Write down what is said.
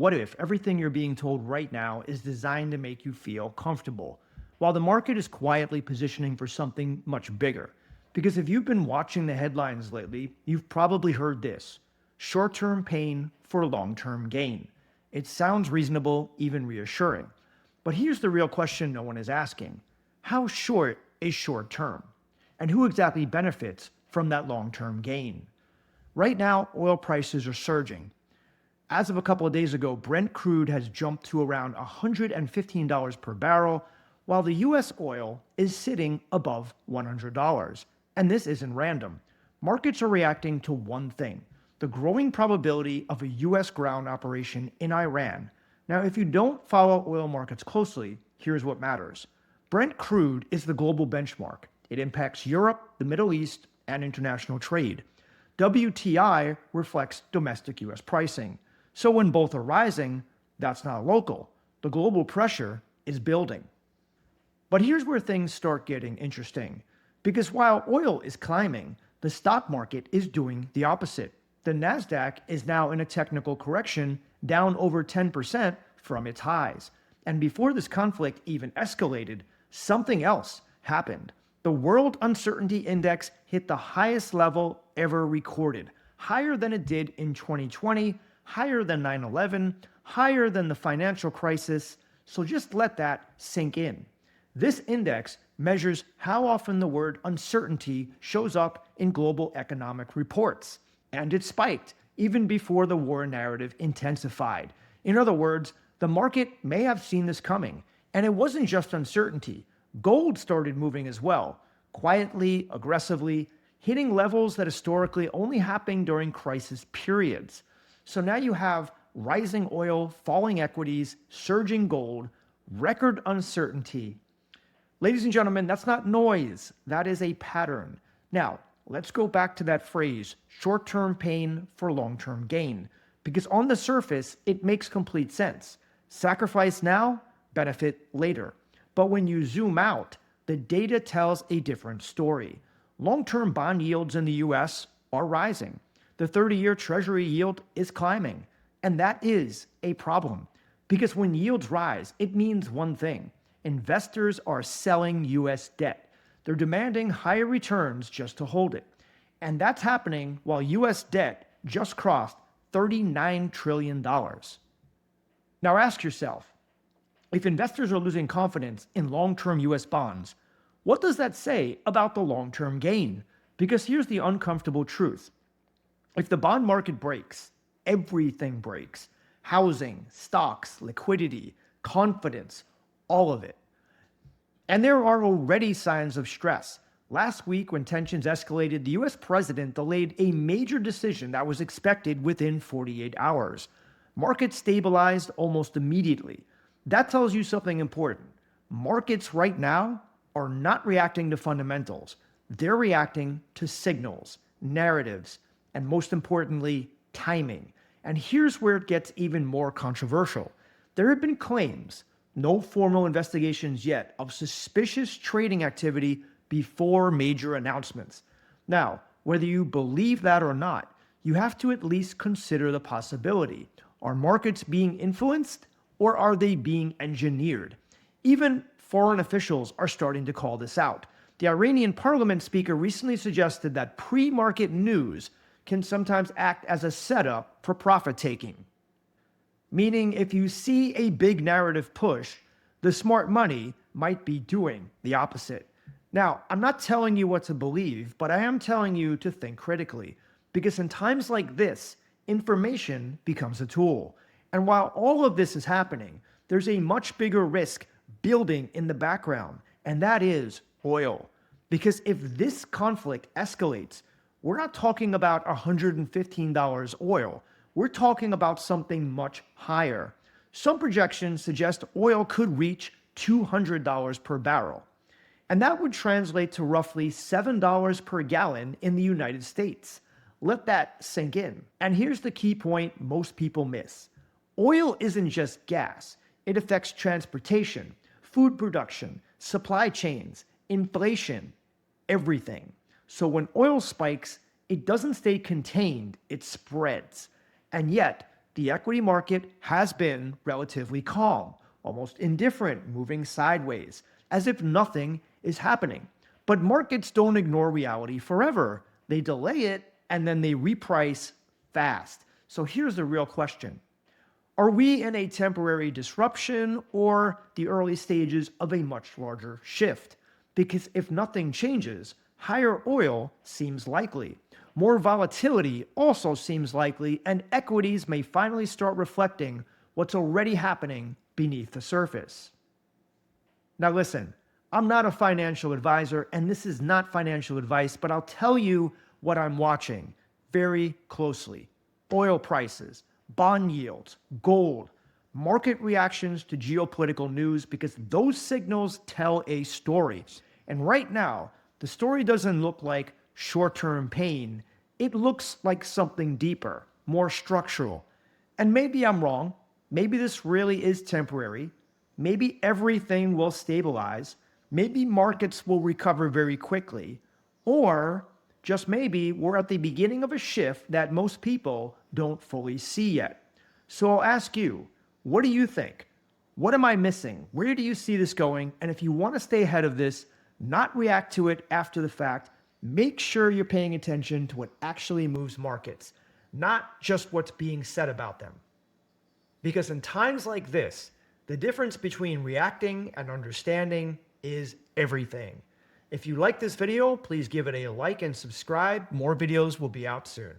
What if everything you're being told right now is designed to make you feel comfortable, while the market is quietly positioning for something much bigger? Because if you've been watching the headlines lately, you've probably heard this: short-term pain for long-term gain. It sounds reasonable, even reassuring. But here's the real question no one is asking. How short is short-term? And who exactly benefits from that long-term gain? Right now, oil prices are surging. As of a couple of days ago, Brent crude has jumped to around $115 per barrel, while the US oil is sitting above $100. And this isn't random. Markets are reacting to one thing: the growing probability of a US ground operation in Iran. Now, if you don't follow oil markets closely, here's what matters. Brent crude is the global benchmark. It impacts Europe, the Middle East, and international trade. WTI reflects domestic US pricing. So when both are rising, that's not local. The global pressure is building. But here's where things start getting interesting. Because while oil is climbing, the stock market is doing the opposite. The NASDAQ is now in a technical correction, down over 10% from its highs. And before this conflict even escalated, something else happened. The World Uncertainty Index hit the highest level ever recorded, higher than it did in 2020, higher than 9/11, higher than the financial crisis. So just let that sink in. This index measures how often the word uncertainty shows up in global economic reports. And it spiked even before the war narrative intensified. In other words, the market may have seen this coming. And it wasn't just uncertainty. Gold started moving as well, quietly, aggressively, hitting levels that historically only happened during crisis periods. So now you have rising oil, falling equities, surging gold, record uncertainty. Ladies and gentlemen, that's not noise. That is a pattern. Now, let's go back to that phrase, short-term pain for long-term gain. Because on the surface, it makes complete sense. Sacrifice now, benefit later. But when you zoom out, the data tells a different story. Long-term bond yields in the US are rising. The 30-year Treasury yield is climbing. And that is a problem. Because when yields rise, it means one thing: investors are selling US debt. They're demanding higher returns just to hold it. And that's happening while US debt just crossed $39 trillion. Now ask yourself, if investors are losing confidence in long-term US bonds, what does that say about the long-term gain? Because here's the uncomfortable truth. If the bond market breaks, everything breaks. Housing, stocks, liquidity, confidence, all of it. And there are already signs of stress. Last week, when tensions escalated, the US president delayed a major decision that was expected within 48 hours. Markets stabilized almost immediately. That tells you something important. Markets right now are not reacting to fundamentals. They're reacting to signals, narratives, and most importantly, timing. And here's where it gets even more controversial. There have been claims, no formal investigations yet, of suspicious trading activity before major announcements. Now, whether you believe that or not, you have to at least consider the possibility. Are markets being influenced, or are they being engineered? Even foreign officials are starting to call this out. The Iranian parliament speaker recently suggested that pre-market news can sometimes act as a setup for profit-taking. Meaning, if you see a big narrative push, the smart money might be doing the opposite. Now, I'm not telling you what to believe, but I am telling you to think critically. Because in times like this, information becomes a tool. And while all of this is happening, there's a much bigger risk building in the background, and that is oil. Because if this conflict escalates, we're not talking about $115 oil. We're talking about something much higher. Some projections suggest oil could reach $200 per barrel. And that would translate to roughly $7 per gallon in the United States. Let that sink in. And here's the key point most people miss. Oil isn't just gas. It affects transportation, food production, supply chains, inflation, everything. So when oil spikes, it doesn't stay contained, it spreads. And yet, the equity market has been relatively calm, almost indifferent, moving sideways, as if nothing is happening. But markets don't ignore reality forever. They delay it and then they reprice fast. So here's the real question. Are we in a temporary disruption or the early stages of a much larger shift? Because if nothing changes, higher oil seems likely. More volatility also seems likely, and equities may finally start reflecting what's already happening beneath the surface. Now listen, I'm not a financial advisor, and this is not financial advice, but I'll tell you what I'm watching very closely. Oil prices, bond yields, gold, market reactions to geopolitical news, because those signals tell a story. And right now, the story doesn't look like short-term pain. It looks like something deeper, more structural. And maybe I'm wrong. Maybe this really is temporary. Maybe everything will stabilize. Maybe markets will recover very quickly. Or just maybe we're at the beginning of a shift that most people don't fully see yet. So I'll ask you, what do you think? What am I missing? Where do you see this going? And if you want to stay ahead of this, not react to it after the fact, make sure you're paying attention to what actually moves markets, not just what's being said about them. Because in times like this, the difference between reacting and understanding is everything. If you like this video, please give it a like and subscribe. More videos will be out soon.